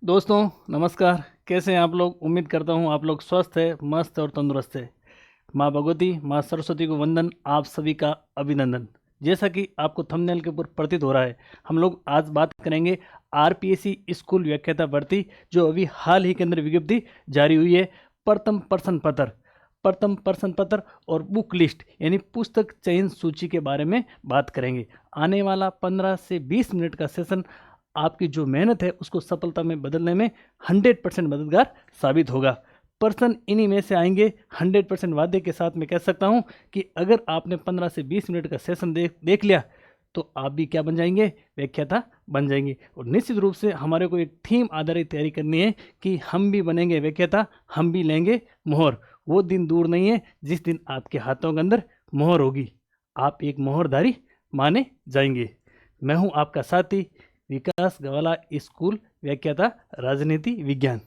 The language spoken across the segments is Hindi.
दोस्तों नमस्कार। कैसे हैं आप लोग? उम्मीद करता हूं आप लोग स्वस्थ है, मस्त और तंदुरुस्त है। माँ भगवती, माँ सरस्वती को वंदन, आप सभी का अभिनंदन। जैसा कि आपको थंबनेल के ऊपर प्रतीत हो रहा है, हम लोग आज बात करेंगे आरपीएससी स्कूल व्याख्याता भर्ती, जो अभी हाल ही के अंदर विज्ञप्ति जारी हुई है। प्रथम प्रश्न पत्र और बुक लिस्ट यानी पुस्तक चयन सूची के बारे में बात करेंगे। आने वाला 15 से 20 मिनट का सेशन आपकी जो मेहनत है उसको सफलता में बदलने में 100% मददगार साबित होगा। पर्सन इन्हीं में से आएंगे। 100% वादे के साथ मैं कह सकता हूं कि अगर आपने 15 से 20 मिनट का सेशन देख लिया तो आप भी क्या बन जाएंगे? व्याख्याता बन जाएंगे। और निश्चित रूप से हमारे को एक थीम आधारित तैयारी करनी है कि हम भी बनेंगे व्याख्याता, हम भी लेंगे मोहर। वो दिन दूर नहीं है जिस दिन आपके हाथों के अंदर मोहर होगी, आप एक मोहरधारी माने जाएंगे। मैं हूं आपका साथी विकास गवाला, स्कूल व्याख्याता राजनीति विज्ञान।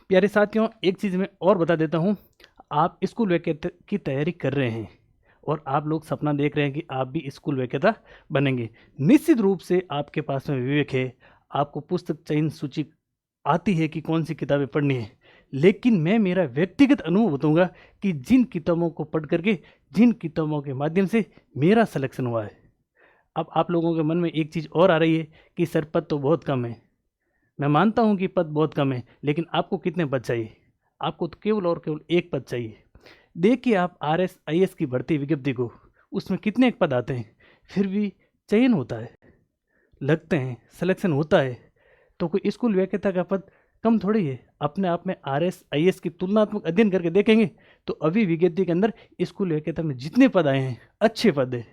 प्यारे साथियों, एक चीज़ मैं और बता देता हूं, आप स्कूल व्याख्याता की तैयारी कर रहे हैं और आप लोग सपना देख रहे हैं कि आप भी स्कूल व्याख्याता बनेंगे। निश्चित रूप से आपके पास में विवेक है, आपको पुस्तक चयन सूची आती है कि कौन सी किताबें पढ़नी है। लेकिन मैं मेरा व्यक्तिगत अनुभव बताऊंगा कि जिन किताबों को पढ़ करके, जिन किताबों के माध्यम से मेरा सिलेक्शन हुआ है। अब आप लोगों के मन में एक चीज़ और आ रही है कि सर पद तो बहुत कम है। मैं मानता हूं कि पद बहुत कम है, लेकिन आपको कितने पद चाहिए? आपको तो केवल और केवल एक पद चाहिए। देखिए आप RS-IS की भर्ती विज्ञप्ति को, उसमें कितने पद आते हैं, फिर भी चयन होता है, लगते हैं, सिलेक्शन होता है। तो कोई स्कूल व्याख्याता का पद कम थोड़ी है। अपने आप में RS-IS की तुलनात्मक अध्ययन करके देखेंगे तो अभी विज्ञप्ति के अंदर स्कूल व्याख्याता में जितने पद आए हैं, अच्छे पद है,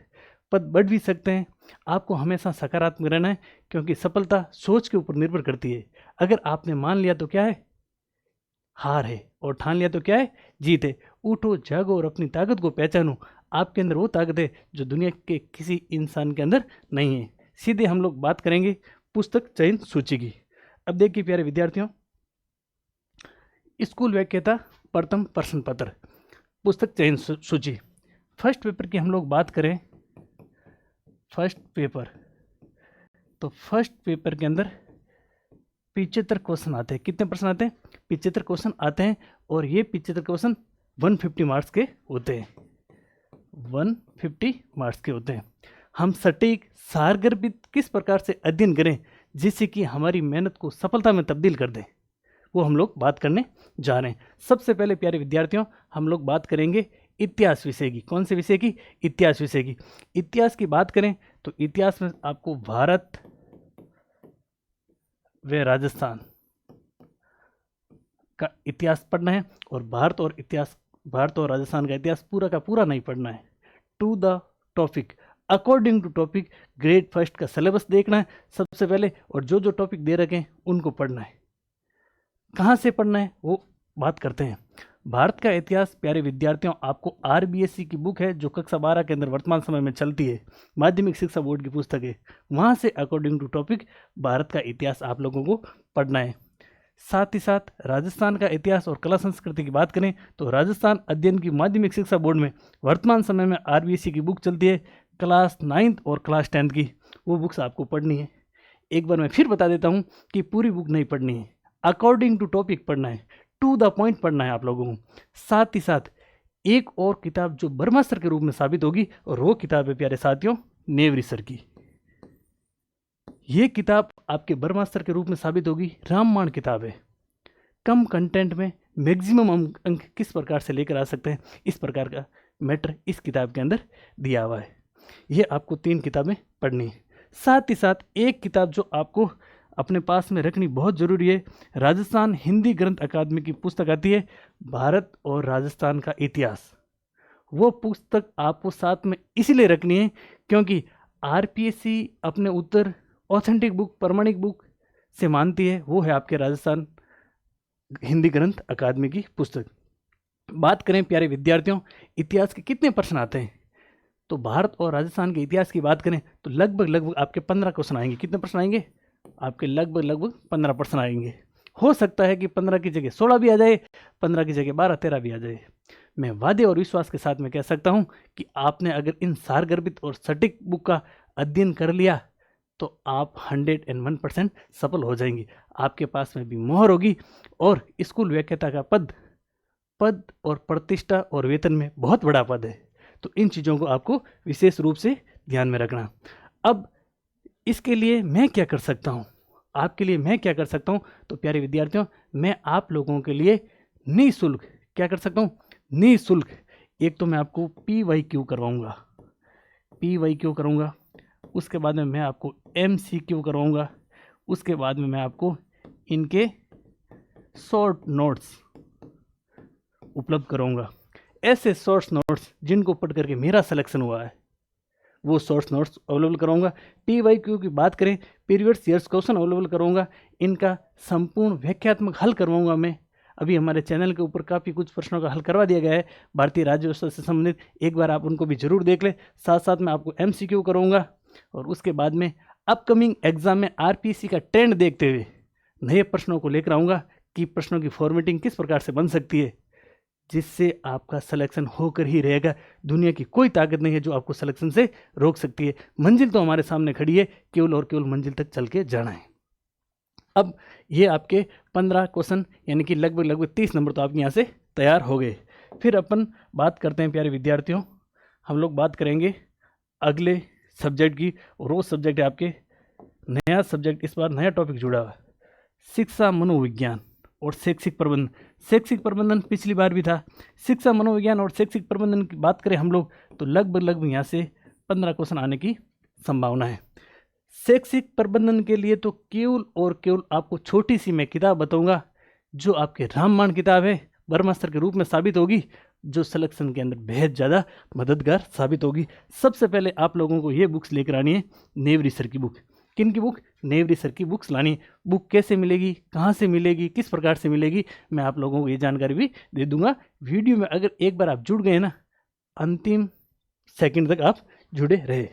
पद बढ़ भी सकते हैं। आपको हमेशा सकारात्मक रहना है, क्योंकि सफलता सोच के ऊपर निर्भर करती है। अगर आपने मान लिया तो क्या है? हार है। और ठान लिया तो क्या है? जीत है। उठो, जागो और अपनी ताकत को पहचानो। आपके अंदर वो ताकत है जो दुनिया के किसी इंसान के अंदर नहीं है। सीधे हम लोग बात करेंगे पुस्तक चयन सूची की। अब देखिए प्यारे विद्यार्थियों, स्कूल व्याख्याता प्रथम प्रश्न पत्र पुस्तक चयन सूची। फर्स्ट पेपर की हम लोग बात करें, फर्स्ट पेपर, तो फर्स्ट पेपर के अंदर 75 क्वेश्चन आते हैं। कितने प्रश्न आते हैं? 75 क्वेश्चन आते हैं। और ये 75 क्वेश्चन 150 मार्क्स के होते हैं। 150 मार्क्स के होते हैं। हम सटीक सारगर्भित किस प्रकार से अध्ययन करें जिससे कि हमारी मेहनत को सफलता में तब्दील कर दें, वो हम लोग बात करने जा रहे हैं। सबसे पहले प्यारे विद्यार्थियों, हम लोग बात करेंगे इतिहास विषय की। कौन से विषय की? इतिहास विषय की। इतिहास की बात करें तो इतिहास में आपको भारत व राजस्थान का इतिहास पढ़ना है। और भारत और राजस्थान का इतिहास पूरा का पूरा नहीं पढ़ना है। To the topic, according to topic, grade first का सिलेबस देखना है सबसे पहले, और जो जो टॉपिक दे रखे हैं उनको पढ़ना है। कहाँ से पढ़ना है वो बात करते हैं। भारत का इतिहास प्यारे विद्यार्थियों, आपको RBSC की बुक है जो कक्षा 12 के अंदर वर्तमान समय में चलती है, माध्यमिक शिक्षा बोर्ड की पुस्तक है। वहाँ से अकॉर्डिंग टू टॉपिक भारत का इतिहास आप लोगों को पढ़ना है। साथ ही साथ राजस्थान का इतिहास और कला संस्कृति की बात करें तो राजस्थान अध्ययन की माध्यमिक शिक्षा बोर्ड में वर्तमान समय में RBSC की बुक चलती है, क्लास 9th और क्लास 10th की। वो बुक्स आपको पढ़नी है। एक बार मैं फिर बता देता हूँ कि पूरी बुक नहीं पढ़नी है, अकॉर्डिंग टू टॉपिक पढ़ना है, टू द पॉइंट पढ़ना है आप लोगों को। साथ ही साथ एक और किताब जो ब्रह्मास्त्र के रूप में साबित होगी, और वो किताब है प्यारे साथियों नेवरी सर की। ये किताब आपके ब्रह्मास्त्र के रूप में साबित होगी। रामबाण किताब है, कम कंटेंट में मैक्सिमम अंक किस प्रकार से लेकर आ सकते हैं, इस प्रकार का मैटर इस किताब के अंदर दिया हुआ है। ये आपको 3 किताबें पढ़नी है। साथ ही साथ एक किताब जो आपको अपने पास में रखनी बहुत ज़रूरी है, राजस्थान हिंदी ग्रंथ अकादमी की पुस्तक आती है, भारत और राजस्थान का इतिहास। वो पुस्तक आपको साथ में इसीलिए रखनी है क्योंकि RPSC अपने उत्तर ऑथेंटिक बुक, प्रमाणिक बुक से मानती है, वो है आपके राजस्थान हिंदी ग्रंथ अकादमी की पुस्तक। बात करें प्यारे विद्यार्थियों, इतिहास के कितने प्रश्न आते हैं, तो भारत और राजस्थान के इतिहास की बात करें तो लगभग आपके 15 क्वेश्चन आएंगे। कितने प्रश्न आएंगे? आपके लगभग 15 प्रश्न आएंगे। हो सकता है कि 15 की जगह 16 भी आ जाए, 15 की जगह 12-13 भी आ जाए। मैं वादे और विश्वास के साथ में कह सकता हूं कि आपने अगर इन सारगर्भित और सटीक बुक का अध्ययन कर लिया तो आप 101% सफल हो जाएंगे। आपके पास में भी मोहर होगी और स्कूल व्याख्याता का पद और प्रतिष्ठा और वेतन में बहुत बड़ा पद है। तो इन चीज़ों को आपको विशेष रूप से ध्यान में रखना। अब इसके लिए मैं क्या कर सकता हूँ, आपके लिए मैं क्या कर सकता हूँ? तो प्यारे विद्यार्थियों, मैं आप लोगों के लिए निःशुल्क क्या कर सकता हूँ? निःशुल्क एक तो मैं आपको PYQ करवाऊँगा, PYQ करूँगा। उसके बाद में मैं आपको MCQ करवाऊँगा। उसके बाद में मैं आपको इनके शॉर्ट नोट्स उपलब्ध कराऊँगा। ऐसे शॉर्ट्स नोट्स जिनको पढ़ करके मेरा सिलेक्शन हुआ है, वो शॉर्ट्स नोट्स अवेलेबल कराऊंगा। PYQ की बात करें, प्रीवियस ईयर्स क्वेश्चन अवेलेबल कराऊंगा। इनका संपूर्ण व्याख्यात्मक हल करवाऊंगा मैं। अभी हमारे चैनल के ऊपर काफ़ी कुछ प्रश्नों का हल करवा दिया गया है भारतीय राज्य व्यवस्था से संबंधित, एक बार आप उनको भी जरूर देख लें। साथ साथ मैं आपको MCQ करूँगा और उसके बाद में अपकमिंग एग्जाम में RPC का ट्रेंड देखते हुए नए प्रश्नों को लेकर आऊँगा कि प्रश्नों की फॉर्मेटिंग किस प्रकार से बन सकती है, जिससे आपका सिलेक्शन होकर ही रहेगा। दुनिया की कोई ताकत नहीं है जो आपको सिलेक्शन से रोक सकती है। मंजिल तो हमारे सामने खड़ी है, केवल और केवल मंजिल तक चल के जाना है। अब ये आपके 15 क्वेश्चन यानी कि लगभग 30 नंबर तो आपके यहाँ से तैयार हो गए। फिर अपन बात करते हैं प्यारे विद्यार्थियों, हम लोग बात करेंगे अगले सब्जेक्ट की, और वो सब्जेक्ट है आपके नया सब्जेक्ट, इस बार नया टॉपिक जुड़ा हुआ, शिक्षा मनोविज्ञान और शैक्षिक प्रबंधन। शैक्षिक प्रबंधन पिछली बार भी था। शिक्षा मनोविज्ञान और शैक्षिक प्रबंधन की बात करें हम लोग तो लगभग यहाँ से 15 क्वेश्चन आने की संभावना है। शैक्षिक प्रबंधन के लिए तो केवल और केवल आपको छोटी सी मैं किताब बताऊंगा, जो आपके रामबाण किताब है, ब्रह्मास्त्र के रूप में साबित होगी, जो सिलेक्शन के अंदर बेहद ज़्यादा मददगार साबित होगी। सबसे पहले आप लोगों को ये बुक्स लेकर आनी है, नेवरी सर की बुक। किन की बुक? नेवरी सर की बुक्स लानी। बुक कैसे मिलेगी, कहाँ से मिलेगी, किस प्रकार से मिलेगी, मैं आप लोगों को ये जानकारी भी दे दूंगा वीडियो में। अगर एक बार आप जुड़ गए ना, अंतिम सेकंड तक आप जुड़े रहे।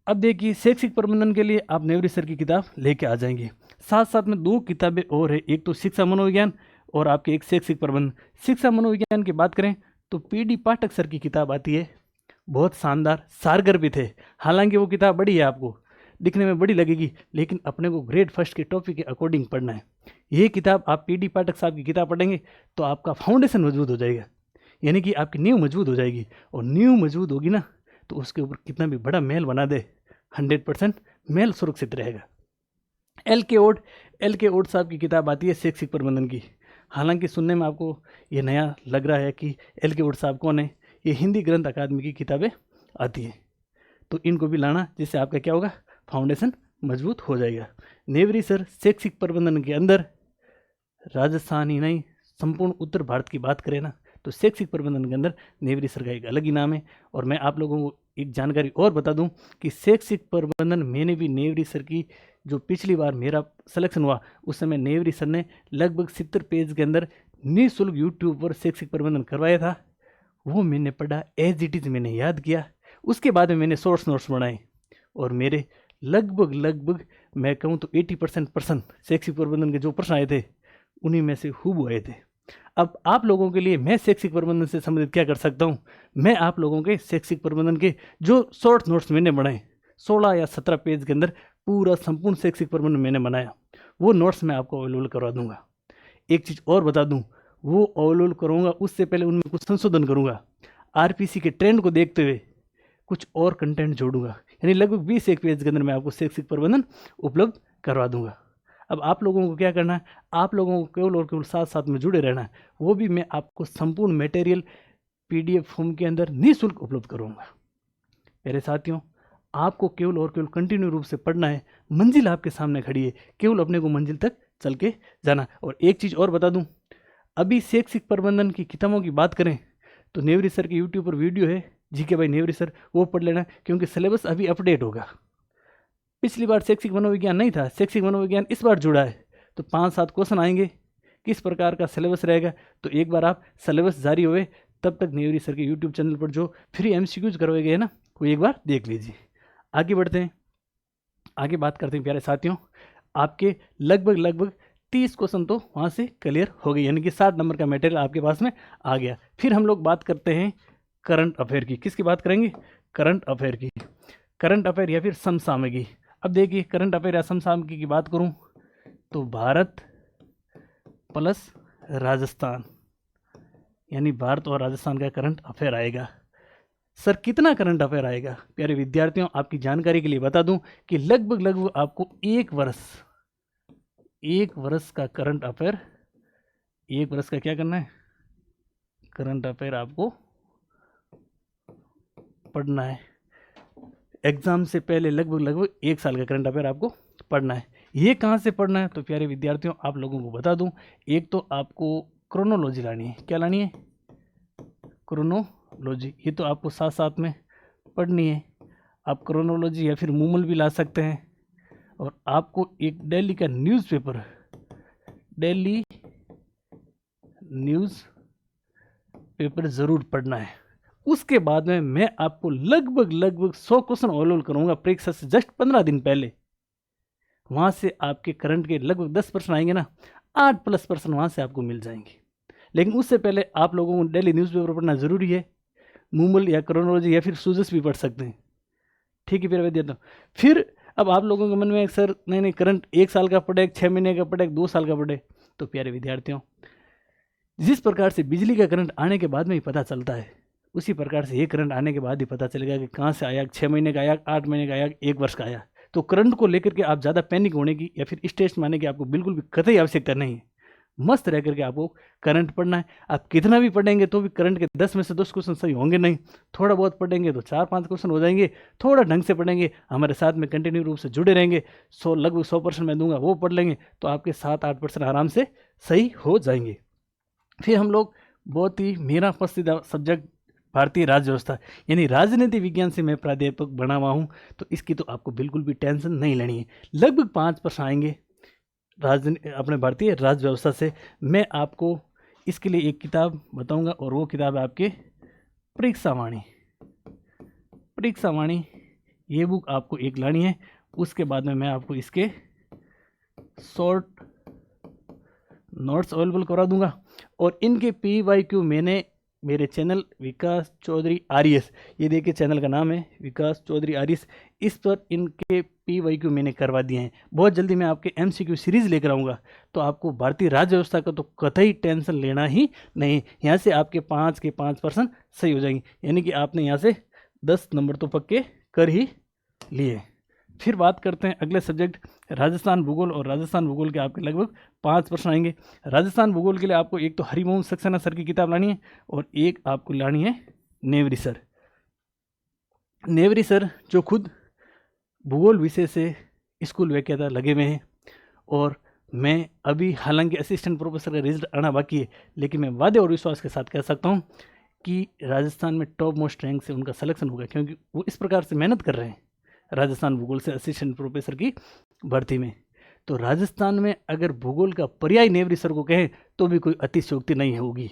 अब देखिए, शैक्षिक प्रबंधन के लिए आप नेवरी सर की किताब लेके आ जाएंगे। साथ साथ में 2 किताबें और है, एक तो शिक्षा मनोविज्ञान और आपके एक शैक्षिक प्रबंधन। शिक्षा मनोविज्ञान की बात करें तो PD पाठक सर की किताब आती है, बहुत शानदार, सारगर्भित है। हालांकि वो किताब बड़ी है, आपको दिखने में बड़ी लगेगी, लेकिन अपने को ग्रेड फर्स्ट के टॉपिक के अकॉर्डिंग पढ़ना है। ये किताब आप PD पाठक साहब की किताब पढ़ेंगे तो आपका फाउंडेशन मजबूत हो जाएगा, यानी कि आपकी नींव मजबूत हो जाएगी। और नींव मजबूत होगी ना, तो उसके ऊपर कितना भी बड़ा महल बना दे, 100% महल सुरक्षित रहेगा। एल के ओड साहब की किताब आती है शैक्षिक प्रबंधन की। हालांकि सुनने में आपको ये नया लग रहा है कि एल के ओड साहब कौन है, ये हिंदी ग्रंथ अकादमी की किताबें आती है, तो इनको भी लाना, जिससे आपका क्या होगा, फाउंडेशन मजबूत हो जाएगा। नेवरी सर शैक्षिक प्रबंधन के अंदर राजस्थान ही नहीं, संपूर्ण उत्तर भारत की बात करें ना, तो शैक्षिक प्रबंधन के अंदर नेवरी सर का एक अलग ही नाम है। और मैं आप लोगों को एक जानकारी और बता दूं कि शैक्षिक प्रबंधन मैंने भी नेवरी सर की, जो पिछली बार मेरा सिलेक्शन हुआ उस समय नेवरी सर ने लगभग 70 पेज के अंदर निःशुल्क यूट्यूब पर शैक्षिक प्रबंधन करवाया था। वो मैंने पढ़ा, एज इट इज़ मैंने याद किया। उसके बाद में मैंने सोर्स नोट्स बनाए और मेरे लगभग मैं कहूँ तो 80% प्रश्न शैक्षिक प्रबंधन के जो प्रश्न आए थे उन्हीं में से खूब आए थे। अब आप लोगों के लिए मैं शैक्षिक प्रबंधन से संबंधित क्या कर सकता हूँ, मैं आप लोगों के शैक्षिक प्रबंधन के जो शॉर्ट नोट्स मैंने बनाए 16 या 17 पेज के अंदर पूरा संपूर्ण शैक्षिक प्रबंधन मैंने बनाया, वो नोट्स मैं आपको अवेलेबल करवा दूंगा। एक चीज़ और बता दूं, वो अवेलेबल करूँगा उससे पहले उनमें कुछ संशोधन करूँगा। RPC के ट्रेंड को देखते हुए कुछ और कंटेंट जोड़ूंगा, यानी लगभग 20 पेज के अंदर मैं आपको शैक्षिक प्रबंधन उपलब्ध करवा दूंगा। अब आप लोगों को क्या करना है, आप लोगों को केवल और केवल साथ साथ में जुड़े रहना है। वो भी मैं आपको संपूर्ण मटेरियल PDF फॉर्म के अंदर निःशुल्क उपलब्ध करूंगा। मेरे साथियों, आपको केवल और केवल कंटिन्यू रूप से पढ़ना है, मंजिल आपके सामने खड़ी है, केवल अपने को मंजिल तक चल के जाना। और एक चीज़ और बता दूं, अभी शैक्षिक प्रबंधन की किताबों की बात करें तो नेवरी सर के यूट्यूब पर वीडियो है, GK बाय नेवरी सर, वो पढ़ लेना, क्योंकि सिलेबस अभी अपडेट होगा। पिछली बार शैक्षिक मनोविज्ञान नहीं था, शैक्षिक मनोविज्ञान इस बार जुड़ा है, तो 5-7 क्वेश्चन आएंगे, किस प्रकार का सिलेबस रहेगा। तो एक बार आप सिलेबस जारी हुए तब तक नेवरी सर के यूट्यूब चैनल पर जो फ्री MCQs करवाए गए ना, वो एक बार देख लीजिए। आगे बढ़ते हैं, आगे बात करते हैं प्यारे साथियों। आपके लगभग 30 क्वेश्चन तो वहाँ से क्लियर हो गए, यानी कि 60 नंबर का मटेरियल आपके पास में आ गया। फिर हम लोग बात करते हैं करंट अफेयर की। किसकी बात करेंगे? करंट अफेयर की। करंट अफेयर या फिर समसामयिकी। अब देखिए करंट अफेयर असम सामकी की बात करूं तो भारत प्लस राजस्थान, यानी भारत और राजस्थान का करंट अफेयर आएगा। सर कितना करंट अफेयर आएगा? प्यारे विद्यार्थियों, आपकी जानकारी के लिए बता दूं कि लगभग लगभग आपको एक वर्ष का करंट अफेयर, एक वर्ष का क्या करना है, करंट अफेयर आपको पढ़ना है। एग्जाम से पहले लगभग एक साल का करंट अफेयर आपको पढ़ना है। ये कहाँ से पढ़ना है? तो प्यारे विद्यार्थियों, आप लोगों को बता दूं, एक तो आपको क्रोनोलॉजी लानी है। क्या लानी है? क्रोनोलॉजी। ये तो आपको साथ साथ में पढ़नी है। आप क्रोनोलॉजी या फिर मूमल भी ला सकते हैं। और आपको एक दिल्ली का न्यूज़पेपर, दिल्ली न्यूज़पेपर ज़रूर पढ़ना है। उसके बाद में मैं आपको लगभग 100 क्वेश्चन ओवरऑल करूँगा परीक्षा से जस्ट 15 दिन पहले। वहाँ से आपके करंट के लगभग 10% आएंगे ना, 8+ % वहाँ से आपको मिल जाएंगे। लेकिन उससे पहले आप लोगों को डेली न्यूज़पेपर पढ़ना ज़रूरी है। मूमल या क्रोनोलॉजी या फिर सूजस भी पढ़ सकते हैं। ठीक है, फिर विद्यार्थियों, फिर अब आप लोगों के मन में सर नहीं करंट 1 साल का पढ़े, 6 महीने का पढ़े, 2 साल का पढ़े। तो प्यारे विद्यार्थियों, जिस प्रकार से बिजली का करंट आने के बाद में ही पता चलता है, उसी प्रकार से ये करंट आने के बाद ही पता चलेगा कि कहाँ से आया, 6 महीने का आया, 8 महीने का आया, 1 वर्ष का आया। तो करंट को लेकर के आप ज़्यादा पैनिक होने की या फिर स्ट्रेस में आने की आपको बिल्कुल भी कतई आवश्यकता नहीं है। मस्त रह करके आपको करंट पढ़ना है। आप कितना भी पढ़ेंगे तो भी करंट के 10 में से 10 क्वेश्चन सही होंगे नहीं। थोड़ा बहुत पढ़ेंगे तो 4-5 क्वेश्चन हो जाएंगे। थोड़ा ढंग से पढ़ेंगे, हमारे साथ में कंटिन्यू रूप से जुड़े रहेंगे, लगभग 100% मैं दूंगा, वो पढ़ लेंगे तो आपके 7-8% आराम से सही हो जाएंगे। फिर हम लोग बहुत ही मेरा पसंदीदा सब्जेक्ट भारतीय राज्य व्यवस्था यानी राजनीति विज्ञान से मैं प्राध्यापक बना हुआ हूँ, तो इसकी तो आपको बिल्कुल भी टेंशन नहीं लेनी है। लगभग 5% आएंगे अपने भारतीय राज्य व्यवस्था से। मैं आपको इसके लिए एक किताब बताऊंगा और वो किताब है आपके परीक्षावाणी। ये बुक आपको एक लानी है। उसके बाद में मैं आपको इसके शॉर्ट नोट्स अवेलेबल करा दूंगा। और इनके PYQ मैंने मेरे चैनल विकास चौधरी RS, ये देखिए चैनल का नाम है विकास चौधरी RS, इस पर इनके PYQ मैंने करवा दिए हैं। बहुत जल्दी मैं आपके MCQ सीरीज़ लेकर आऊँगा, तो आपको भारतीय राज्य व्यवस्था का तो कतई टेंशन लेना ही नहीं। यहाँ से आपके 5 के 5% सही हो जाएंगे, यानी कि आपने यहाँ से 10 नंबर तो पक्के कर ही लिए। फिर बात करते हैं अगले सब्जेक्ट राजस्थान भूगोल, और राजस्थान भूगोल के आपके लगभग 5% आएंगे। राजस्थान भूगोल के लिए आपको एक तो हरिमोहन सक्सेना सर की किताब लानी है और एक आपको लानी है नेवरी सर जो खुद भूगोल विषय से स्कूल व्याख्याता लगे हुए हैं। और मैं अभी हालांकि असिस्टेंट प्रोफेसर का रिजल्ट आना बाकी है, लेकिन मैं वादे और विश्वास के साथ कह सकता हूँ कि राजस्थान में टॉप मोस्ट रैंक से उनका सिलेक्शन होगा, क्योंकि वो इस प्रकार से मेहनत कर रहे हैं राजस्थान भूगोल से असिस्टेंट प्रोफेसर की भर्ती में। तो राजस्थान में अगर भूगोल का पर्याय नेवरी सर को कहें तो भी कोई अतिशयोक्ति नहीं होगी।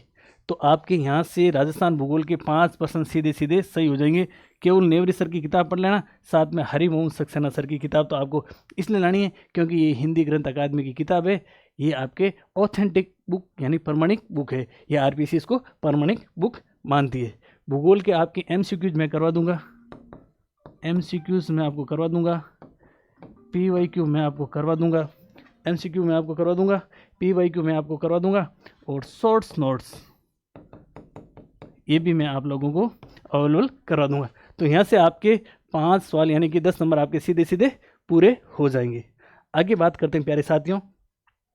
तो आपके यहाँ से राजस्थान भूगोल के 5% सीधे सीधे सही हो जाएंगे। केवल नेवरी सर की किताब पढ़ लेना, साथ में हरिमोहन सक्सेना सर की किताब तो आपको इसलिए लानी है क्योंकि ये हिंदी ग्रंथ अकादमी की किताब है। ये आपके ऑथेंटिक बुक यानी प्रमाणिक बुक है। ये RPC इसको प्रमाणिक बुक मानती है। भूगोल के आपके MCQs मैं करवा दूंगा, MCQs मैं आपको करवा दूंगा, PYQ मैं आपको करवा दूंगा, MCQ मैं आपको करवा दूंगा, PYQ मैं आपको करवा दूंगा, और शॉर्ट्स नोट्स ये भी मैं आप लोगों को अवेलेबल करवा दूंगा। तो यहाँ से आपके 5 सवाल यानी कि 10 नंबर आपके सीधे सीधे पूरे हो जाएंगे। आगे बात करते हैं प्यारे साथियों,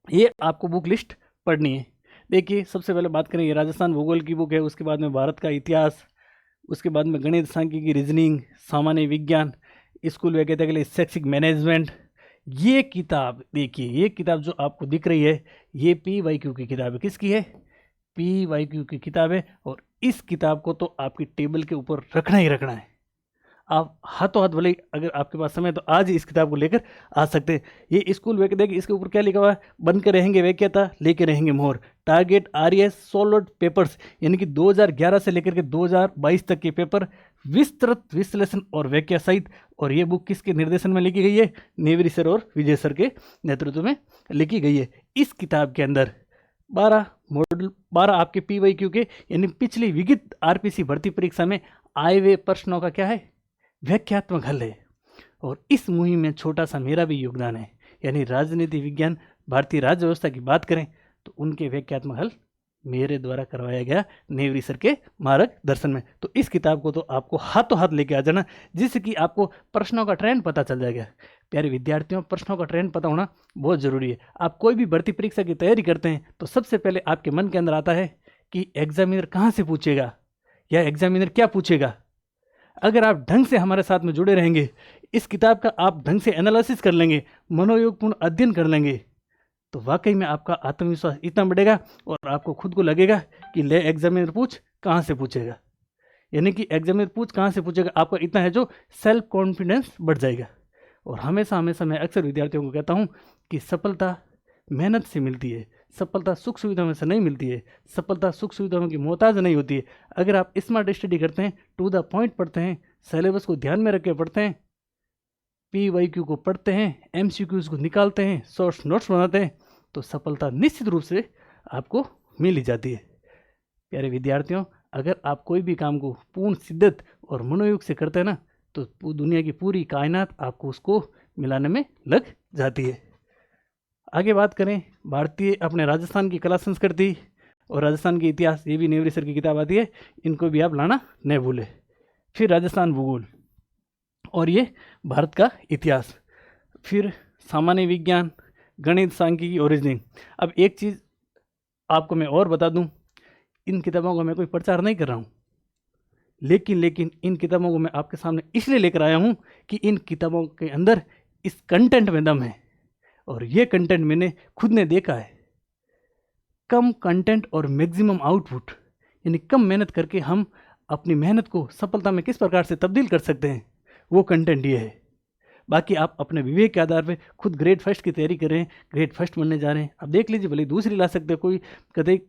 ये आपको बुक लिस्ट पढ़नी है। देखिए सबसे पहले बात करें, ये राजस्थान भूगोल की बुक है, उसके बाद में भारत का इतिहास, उसके बाद में गणित सांख्यिकी रीजनिंग, सामान्य विज्ञान, स्कूल व्याख्याता के लिए शैक्षिक मैनेजमेंट। ये किताब देखिए, ये किताब जो आपको दिख रही है ये PYQ की किताब है। किसकी है? PYQ की किताब है। और इस किताब को तो आपकी टेबल के ऊपर रखना ही रखना है। आप हाथों हाथ भले अगर आपके पास समय तो आज ही इस किताब को लेकर आ सकते हैं। ये स्कूल व्याख्याता, देखिए इसके ऊपर क्या लिखा हुआ है, बनकर रहेंगे व्याख्याता, लेके रहेंगे मोहर। टारगेट RS सॉलिड पेपर्स यानी कि 2011 से लेकर के 2022 तक के पेपर, विस्तृत विश्लेषण और व्याख्या सहित। और ये बुक किसके निर्देशन में लिखी गई है? नेवरी सर और विजय सर के नेतृत्व में लिखी गई है। इस किताब के अंदर 12 आपके PYQ के यानी पिछली विगत RPC भर्ती परीक्षा में आए हुए प्रश्नों का क्या है? व्याख्यात्मक हल है। और इस मुहिम में छोटा सा मेरा भी योगदान है। यानी राजनीति विज्ञान भारतीय राज्य व्यवस्था की बात करें तो उनके व्याख्यात्मक हल मेरे द्वारा करवाया गया नेवरी सर के मार्गदर्शन में। तो इस किताब को तो आपको हाथों हाथ लेके आ जाना, जिससे कि आपको प्रश्नों का ट्रेंड पता चल जाएगा। प्यारे विद्यार्थियों, प्रश्नों का ट्रेंड पता होना बहुत ज़रूरी है। आप कोई भी भर्ती परीक्षा की तैयारी करते हैं तो सबसे पहले आपके मन के अंदर आता है कि एग्जामिनर कहाँ से पूछेगा या एग्जामिनर क्या पूछेगा। अगर आप ढंग से हमारे साथ में जुड़े रहेंगे, इस किताब का आप ढंग से एनालिसिस कर लेंगे, मनोयोगपूर्ण अध्ययन कर लेंगे, तो वाकई में आपका आत्मविश्वास इतना बढ़ेगा और आपको खुद को लगेगा कि ले एग्जामिनर पूछ कहाँ से पूछेगा। यानी कि एग्जामिनर पूछ कहाँ से पूछेगा, आपका इतना है जो सेल्फ कॉन्फिडेंस बढ़ जाएगा। और हमेशा हमेशा मैं अक्सर विद्यार्थियों को कहता हूँ कि सफलता मेहनत से मिलती है, सफलता सुख सुविधाओं में से नहीं मिलती है, सफलता सुख सुविधाओं की मोहताज नहीं होती है। अगर आप स्मार्ट स्टडी करते हैं, टू द पॉइंट पढ़ते हैं, सिलेबस को ध्यान में रख के पढ़ते हैं, PYQ को पढ़ते हैं, MCQs को निकालते हैं, शॉर्ट नोट्स बनाते हैं, तो सफलता निश्चित रूप से आपको मिल ही जाती है। प्यारे विद्यार्थियों, अगर आप कोई भी काम को पूर्ण शिद्दत और मनोयोग से करते हैं ना, तो दुनिया की पूरी कायनात आपको उसको मिलाने में लग जाती है। आगे बात करें भारतीय अपने राजस्थान की कला संस्कृति और राजस्थान के इतिहास, ये भी नेवरी सर की किताब आती है, इनको भी आप लाना नहीं भूले। फिर राजस्थान भूगोल और ये भारत का इतिहास, फिर सामान्य विज्ञान, गणित, सांख्यिकी और रीजनिंग। अब एक चीज़ आपको मैं और बता दूं, इन किताबों का मैं कोई प्रचार नहीं कर रहा हूं, लेकिन इन किताबों को मैं आपके सामने इसलिए लेकर आया हूं कि इन किताबों के अंदर इस कंटेंट में दम है। और ये कंटेंट मैंने खुद ने देखा है। कम कंटेंट और मैक्सिमम आउटपुट, यानी कम मेहनत करके हम अपनी मेहनत को सफलता में किस प्रकार से तब्दील कर सकते हैं, वो कंटेंट ये है। बाकी आप अपने विवेक के आधार पे खुद ग्रेड फर्स्ट की तैयारी कर रहे हैं, ग्रेड फर्स्ट बनने जा रहे हैं, आप देख लीजिए, भले दूसरी ला सकते हैं, कोई कदे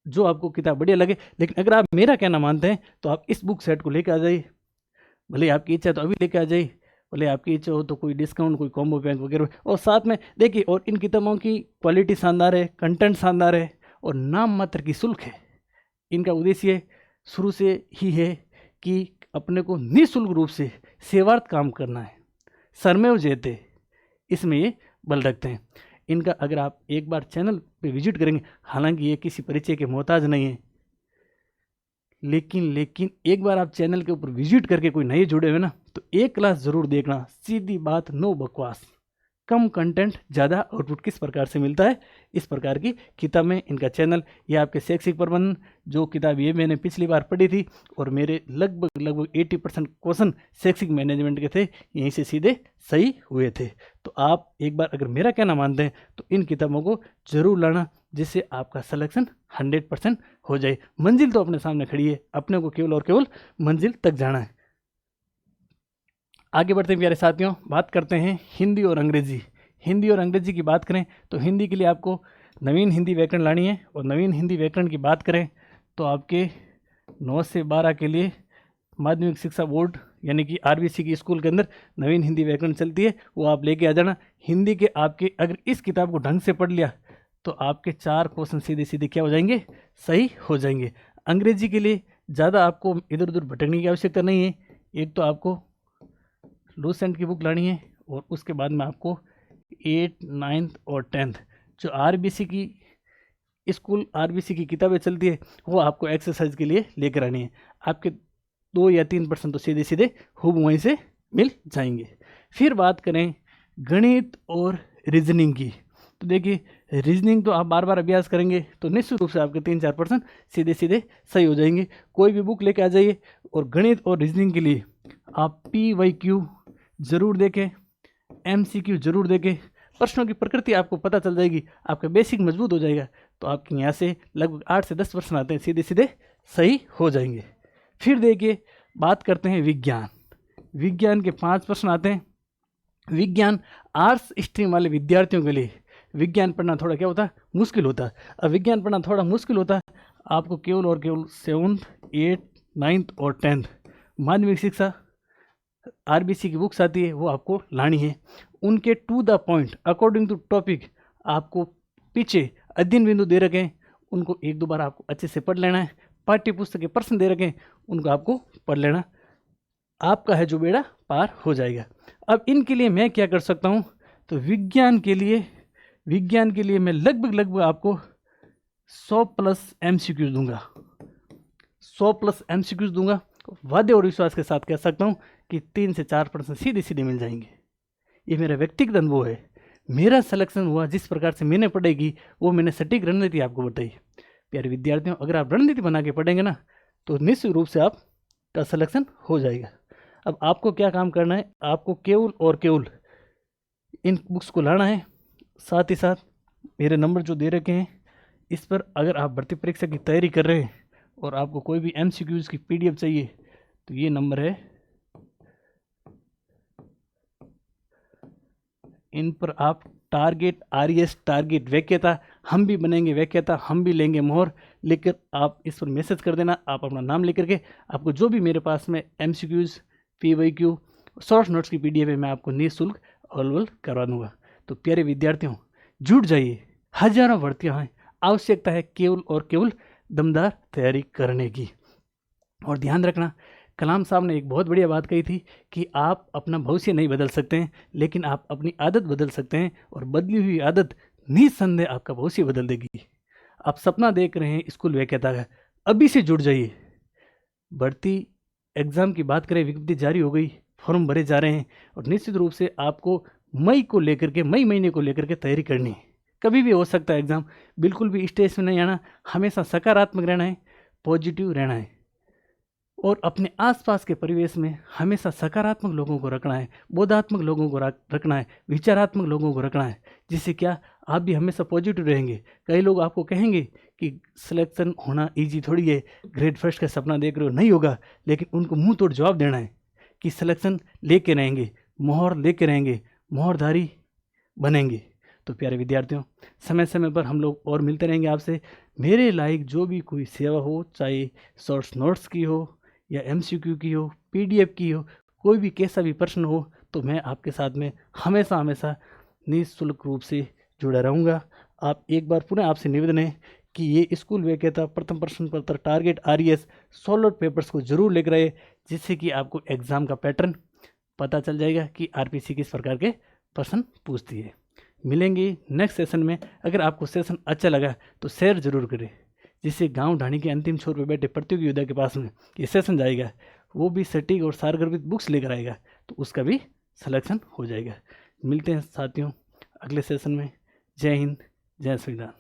जो आपको किताब बढ़िया लगे। लेकिन अगर आप मेरा कहना मानते हैं तो आप इस बुक सेट को लेकर आ जाइए। भले आपकी इच्छा है तो अभी लेकर आ जाइए, भले आपकी इच्छा हो तो कोई डिस्काउंट, कोई कॉम्बो पैक वगैरह। और साथ में देखिए, और इन किताबों की क्वालिटी शानदार है, कंटेंट शानदार है और नाम मात्र की शुल्क है। इनका उद्देश्य शुरू से ही है कि अपने को निःशुल्क रूप से सेवार्थ काम करना है, सरमेव जयते, इसमें ये बल रखते हैं। इनका अगर आप एक बार चैनल पे विजिट करेंगे, हालांकि ये किसी परिचय के मोहताज नहीं है, लेकिन एक बार आप चैनल के ऊपर विजिट करके कोई नए जुड़े हुए ना, तो एक क्लास ज़रूर देखना। सीधी बात, नो बकवास, कम कंटेंट ज़्यादा आउटपुट किस प्रकार से मिलता है, इस प्रकार की किताब में इनका चैनल। ये आपके शैक्षिक प्रबंधन, जो किताब ये मैंने पिछली बार पढ़ी थी और मेरे लगभग 80% क्वेश्चन शैक्षिक मैनेजमेंट के थे, यहीं से सीधे सही हुए थे। तो आप एक बार अगर मेरा कहना मानते हैं तो इन किताबों को जरूर लाना, जिससे आपका सिलेक्शन 100% हो जाए। मंजिल तो अपने सामने खड़ी है, अपने को केवल और केवल मंजिल तक जाना है। आगे बढ़ते हैं प्यारे साथियों, बात करते हैं हिंदी और अंग्रेजी। हिंदी और अंग्रेजी की बात करें तो हिंदी के लिए आपको नवीन हिंदी व्याकरण लानी है। और नवीन हिंदी व्याकरण की बात करें तो आपके 9 से 12 के लिए माध्यमिक शिक्षा बोर्ड यानी कि RBC की स्कूल के अंदर नवीन हिंदी व्याकरण चलती है, वो आप लेके आ जाना। हिंदी के आपके अगर इस किताब को ढंग से पढ़ लिया तो आपके 4 क्वेश्चन सीधे सीधे क्या हो जाएंगे, सही हो जाएंगे। अंग्रेजी के लिए ज़्यादा आपको इधर उधर भटकने की आवश्यकता नहीं है। एक तो आपको लूसेंट की बुक लानी है और उसके बाद में आपको 8th, 9th और 10th जो RBC की किताबें चलती है, वो आपको एक्सरसाइज के लिए लेकर आनी है। आपके 2 या 3% तो सीधे सीधे खूब वहीं से मिल जाएंगे। फिर बात करें गणित और रीजनिंग की, तो देखिए रीजनिंग तो आप बार बार अभ्यास करेंगे तो निश्चित रूप से आपके 3-4% सीधे सीधे सही हो जाएंगे। कोई भी बुक लेके आ जाइए। और गणित और रीजनिंग के लिए आप PYQ ज़रूर देखें, MCQ ज़रूर देखें। प्रश्नों की प्रकृति आपको पता चल जाएगी, आपका बेसिक मजबूत हो जाएगा, तो आपके यहाँ से लगभग 8 से 10 प्रश्न आते हैं, सीधे सीधे सही हो जाएंगे। फिर देखिए बात करते हैं विज्ञान। विज्ञान के 5 प्रश्न आते हैं। विज्ञान आर्ट्स स्ट्रीम वाले विद्यार्थियों के लिए विज्ञान पढ़ना थोड़ा क्या होता है, मुश्किल होता है। अब विज्ञान पढ़ना थोड़ा मुश्किल होता है, आपको केवल और केवल 7th, 8th, 9th और 10th माध्यमिक शिक्षा RBC की बुक्स आती है, वो आपको लानी है। उनके to the point according to topic आपको पीछे अध्ययन बिंदु दे रखे हैं, उनको 1-2 बार आपको अच्छे से पढ़ लेना है। पाठ्य पुस्तक के प्रश्न दे रखे हैं, उनको आपको पढ़ लेना। आपका है जो बेड़ा पार हो जाएगा। अब इनके लिए मैं क्या कर सकता हूँ, तो विज्ञान के लिए मैं लगभग आपको 100 प्लस MCQs दूंगा, 100 प्लस MCQs दूंगा। वादे और विश्वास के साथ कह सकता हूँ कि 3 से 4% सीधे मिल जाएंगे। ये मेरा व्यक्तिगत अनुभव है। मेरा सिलेक्शन हुआ जिस प्रकार से मैंने पढ़ेगी वो मैंने सटीक रणनीति आपको बताई। प्यारे विद्यार्थियों, अगर आप रणनीति बना के पढ़ेंगे ना तो निश्चित रूप से आपका सिलेक्शन हो जाएगा। अब आपको क्या काम करना है, आपको केवल और केवल इन बुक्स को लाना है, साथ ही साथ मेरे नंबर जो दे रखे हैं इस पर अगर आप भर्ती परीक्षा की तैयारी कर रहे हैं और आपको कोई भी MCQs की PDF चाहिए तो ये नंबर है, इन पर आप टारगेट RES टारगेट वैक्यता हम भी बनेंगे वैक्यता, हम भी लेंगे मोहर लेकर आप इस पर मैसेज कर देना। आप अपना नाम लेकर के आपको जो भी मेरे पास में MCQs PYQ शॉर्ट नोट्स की PDF है मैं आपको निःशुल्क अवेलेबल करवा दूंगा। तो प्यारे विद्यार्थियों, जुट जाइए, हजारों भर्तियाँ हैं, आवश्यकता है केवल और केवल दमदार तैयारी करने की। और ध्यान रखना, कलाम साहब ने एक बहुत बढ़िया बात कही थी कि आप अपना भविष्य नहीं बदल सकते हैं लेकिन आप अपनी आदत बदल सकते हैं, और बदली हुई आदत निस्संदेह आपका भविष्य बदल देगी। आप सपना देख रहे हैं स्कूल वैक्यता का, अभी से जुड़ जाइए। भर्ती एग्ज़ाम की बात करें, विज्ञप्ति जारी हो गई, फॉर्म भरे जा रहे हैं और निश्चित रूप से आपको मई महीने को लेकर के तैयारी करनी है। कभी भी हो सकता है एग्ज़ाम, बिल्कुल भी स्ट्रेस में नहीं आना, हमेशा सकारात्मक रहना है, पॉजिटिव रहना है और अपने आसपास के परिवेश में हमेशा सकारात्मक लोगों को रखना है, बोधात्मक लोगों को रखना है, विचारात्मक लोगों को रखना है, जिससे क्या आप भी हमेशा पॉजिटिव रहेंगे। कई लोग आपको कहेंगे कि सिलेक्शन होना इजी थोड़ी है, ग्रेड फर्स्ट का सपना देख रहे हो, नहीं होगा, लेकिन उनको मुंह तोड़ जवाब देना है कि सिलेक्शन लेके रहेंगे, मोहर लेके रहेंगे, मोहरधारी बनेंगे। तो प्यारे विद्यार्थियों, समय समय पर हम लोग और मिलते रहेंगे आपसे। मेरे लायक जो भी कोई सेवा हो, चाहे शॉर्ट्स नोट्स की हो या MCQ की हो, PDF की हो, कोई भी कैसा भी प्रश्न हो, तो मैं आपके साथ में हमेशा निःशुल्क रूप से जुड़ा रहूँगा। आप एक बार पुनः आपसे निवेदन है कि ये स्कूल वैक्यता प्रथम प्रश्न पत्र टारगेट RES सॉलिड पेपर्स को जरूर लेकर आए, जिससे कि आपको एग्ज़ाम का पैटर्न पता चल जाएगा कि RPC किस प्रकार के प्रश्न पूछती है। मिलेंगे नेक्स्ट सेशन में। अगर आपको सेशन अच्छा लगा तो शेयर जरूर करें, जिससे गांव ढाणी के अंतिम छोर पर बैठे प्रतियोगी योद्धा के पास में ये सेशन जाएगा, वो भी सटीक और सारगर्भित बुक्स लेकर आएगा, तो उसका भी सिलेक्शन हो जाएगा। मिलते हैं साथियों अगले सेशन में। जय हिंद, जय संविधान।